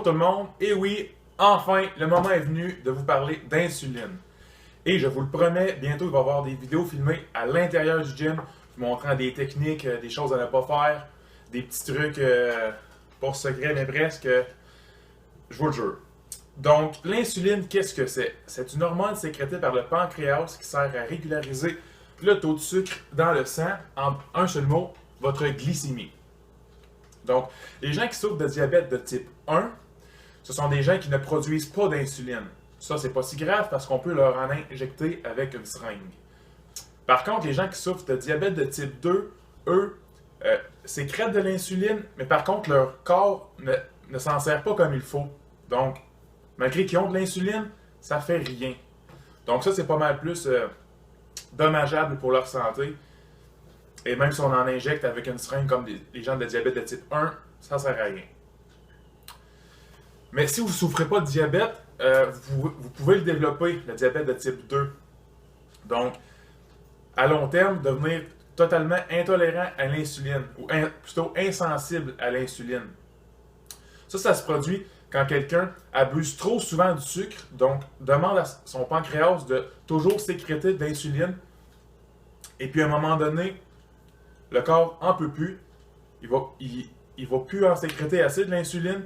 tout le monde, et oui, enfin, le moment est venu de vous parler d'insuline. Et je vous le promets, bientôt il va y avoir des vidéos filmées à l'intérieur du gym, vous montrant des techniques, des choses à ne pas faire, des petits trucs, pas secrets mais presque, je vous le jure. Donc, l'insuline, qu'est-ce que c'est? C'est une hormone sécrétée par le pancréas qui sert à régulariser le taux de sucre dans le sang, en un seul mot, votre glycémie. Donc, les gens qui souffrent de diabète de type 1, ce sont des gens qui ne produisent pas d'insuline. Ça, c'est pas si grave parce qu'on peut leur en injecter avec une seringue. Par contre, les gens qui souffrent de diabète de type 2, eux, sécrètent de l'insuline, mais par contre, leur corps ne s'en sert pas comme il faut. Donc, malgré qu'ils ont de l'insuline, ça fait rien. Donc ça, c'est pas mal plus dommageable pour leur santé. Et même si on en injecte avec une seringue comme les gens de diabète de type 1, ça ne sert à rien. Mais si vous ne souffrez pas de diabète, vous pouvez le développer, le diabète de type 2. Donc, à long terme, devenir totalement intolérant à l'insuline, ou plutôt insensible à l'insuline. Ça se produit quand quelqu'un abuse trop souvent du sucre, donc demande à son pancréas de toujours sécréter de l'insuline, et puis à un moment donné, le corps n'en peut plus, il va plus en sécréter assez de l'insuline,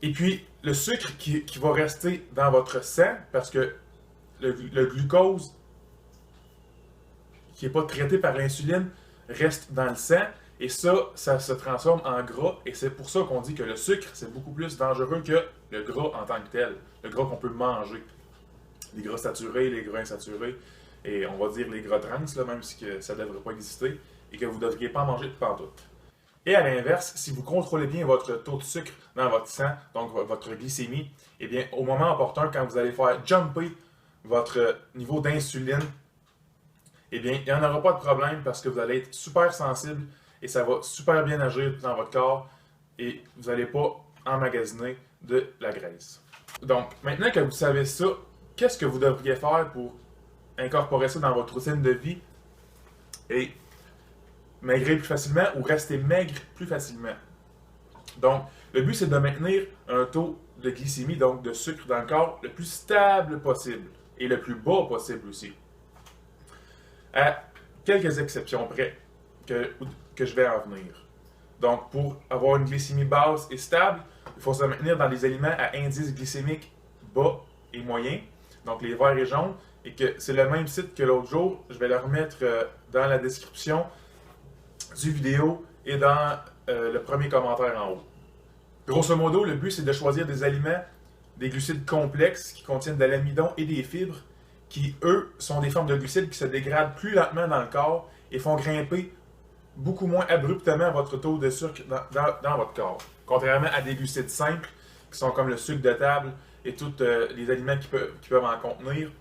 et puis le sucre qui va rester dans votre sang, parce que le glucose qui n'est pas traité par l'insuline reste dans le sang, et ça se transforme en gras, et c'est pour ça qu'on dit que le sucre, c'est beaucoup plus dangereux que le gras en tant que tel, le gras qu'on peut manger. Les gras saturés, les gras insaturés, et on va dire les gras trans, là, même si ça ne devrait pas exister, et que vous ne devriez pas manger de pantoute. Et à l'inverse, si vous contrôlez bien votre taux de sucre dans votre sang, donc votre glycémie, eh bien, au moment opportun, quand vous allez faire jumper votre niveau d'insuline, eh bien, il n'y en aura pas de problème parce que vous allez être super sensible et ça va super bien agir dans votre corps et vous n'allez pas emmagasiner de la graisse. Donc, maintenant que vous savez ça, qu'est-ce que vous devriez faire pour incorporer ça dans votre routine de vie et maigrir plus facilement ou rester maigre plus facilement? Donc, le but, c'est de maintenir un taux de glycémie, donc de sucre dans le corps, le plus stable possible et le plus bas possible aussi. À quelques exceptions près que je vais en venir. Donc, pour avoir une glycémie basse et stable, il faut se maintenir dans les aliments à indice glycémique bas et moyen, donc les verts et jaunes, et que c'est le même site que l'autre jour. Je vais le remettre dans la description du vidéo et dans le premier commentaire en haut. Grosso modo, le but, c'est de choisir des aliments, des glucides complexes qui contiennent de l'amidon et des fibres, qui, eux, sont des formes de glucides qui se dégradent plus lentement dans le corps et font grimper beaucoup moins abruptement votre taux de sucre dans votre corps. Contrairement à des glucides simples, qui sont comme le sucre de table et tous les aliments qui peuvent en contenir,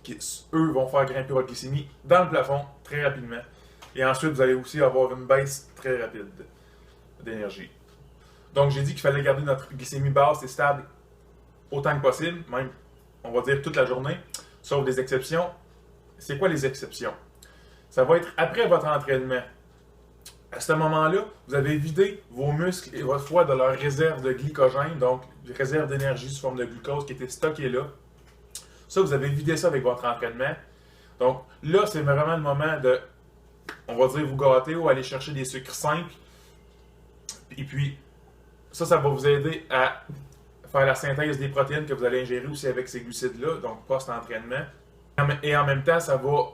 qui, eux, vont faire grimper votre glycémie dans le plafond très rapidement. Et ensuite, vous allez aussi avoir une baisse très rapide d'énergie. Donc, j'ai dit qu'il fallait garder notre glycémie basse et stable autant que possible, même, on va dire, toute la journée, sauf des exceptions. C'est quoi les exceptions? Ça va être après votre entraînement. À ce moment-là, vous avez vidé vos muscles et votre foie de leur réserve de glycogène, donc réserve d'énergie sous forme de glucose qui était stockée là. Ça, vous avez vidé ça avec votre entraînement. Donc là, c'est vraiment le moment de, on va dire, vous gâter ou aller chercher des sucres simples. Et puis, ça va vous aider à faire la synthèse des protéines que vous allez ingérer aussi avec ces glucides-là, donc post-entraînement. Et en même temps, ça va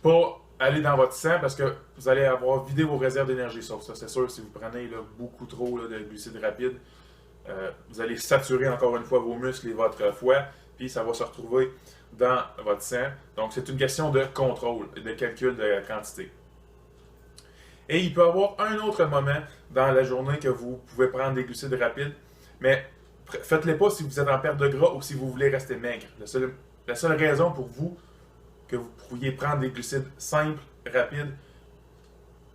pas aller dans votre sang parce que vous allez avoir vidé vos réserves d'énergie. Sauf ça, c'est sûr, si vous prenez là, beaucoup trop là, de glucides rapides, vous allez saturer encore une fois vos muscles et votre foie, puis ça va se retrouver dans votre sang. Donc, c'est une question de contrôle et de calcul de la quantité. Et il peut y avoir un autre moment dans la journée que vous pouvez prendre des glucides rapides, mais faites-les pas si vous êtes en perte de gras ou si vous voulez rester maigre. La seule raison pour vous que vous pourriez prendre des glucides simples, rapides,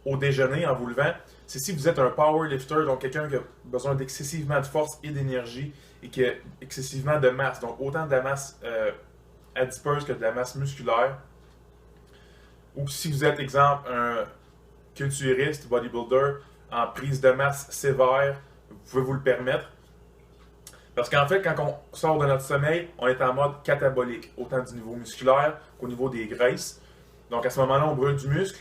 au déjeuner en vous levant, c'est si vous êtes un powerlifter, donc quelqu'un qui a besoin d'excessivement de force et d'énergie et qui a excessivement de masse, donc autant de la masse adipeuse que de la masse musculaire. Ou si vous êtes, exemple, un culturiste, bodybuilder, en prise de masse sévère, vous pouvez vous le permettre. Parce qu'en fait, quand on sort de notre sommeil, on est en mode catabolique, autant du niveau musculaire qu'au niveau des graisses. Donc à ce moment-là, on brûle du muscle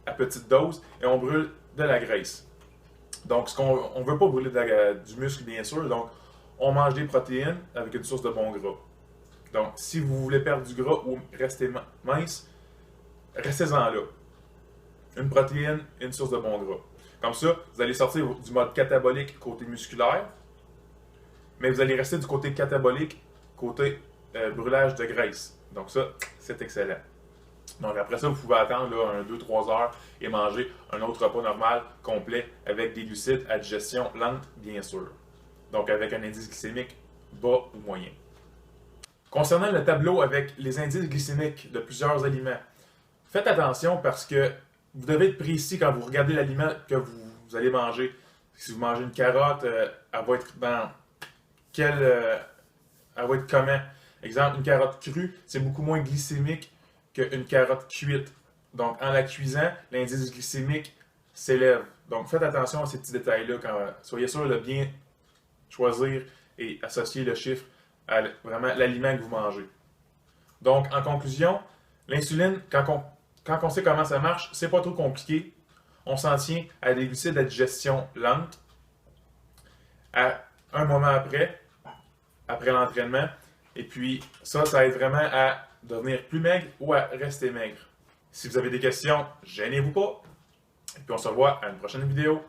à petite dose et on brûle de la graisse. Donc on ne veut pas brûler du muscle, bien sûr. Donc on mange des protéines avec une source de bon gras. Donc si vous voulez perdre du gras ou rester mince, restez-en là. Une protéine, une source de bon gras. Comme ça, vous allez sortir du mode catabolique côté musculaire, mais vous allez rester du côté catabolique côté brûlage de graisse. Donc ça, c'est excellent. Donc après ça, vous pouvez attendre là, 2-3 heures et manger un autre repas normal, complet, avec des glucides à digestion lente, bien sûr. Donc avec un indice glycémique bas ou moyen. Concernant le tableau avec les indices glycémiques de plusieurs aliments, faites attention parce que vous devez être précis quand vous regardez l'aliment que vous allez manger. Si vous mangez une carotte, elle va être dans elle va être comment? Exemple, une carotte crue, c'est beaucoup moins glycémique qu'une carotte cuite. Donc, en la cuisant, l'indice glycémique s'élève. Donc, faites attention à ces petits détails-là. Soyez sûr de bien choisir et associer le chiffre à vraiment l'aliment que vous mangez. Donc, en conclusion, l'insuline, quand on sait comment ça marche, c'est pas trop compliqué. On s'en tient à des glucides à digestion lente. À un moment après l'entraînement. Et puis, ça aide vraiment à devenir plus maigre ou à rester maigre. Si vous avez des questions, gênez-vous pas. Et puis, on se revoit à une prochaine vidéo.